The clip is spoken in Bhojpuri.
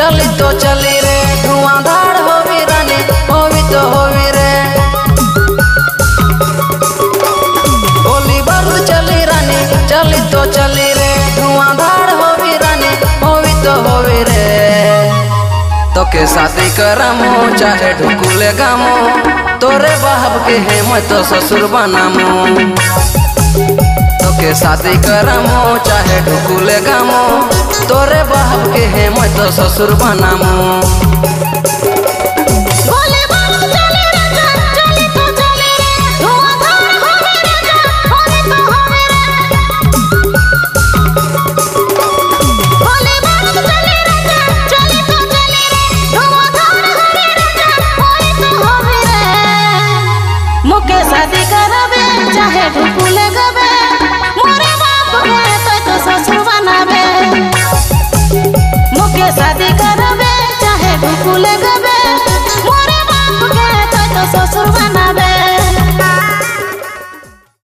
चली तो चली रे धुआंधार होवी रानी होवी तो होवी रे होली बारूद चली रानी चली तो चली रे धुआंधार होवी रानी होवी तो होवी रे तो के शादी करमो चाहे ढुकुले गामो तोरे बाप के है मैं तो ससुर बनामो तो के शादी करमो चाहे ढुकुले गामो तोरे बाप के है मैं तो ससुर बनामो शादी करबे चाहे ढुकुले गबे मोरे बाप के तो ससुर बनाबे मुके शादी करबे चाहे ढुकुले गबे।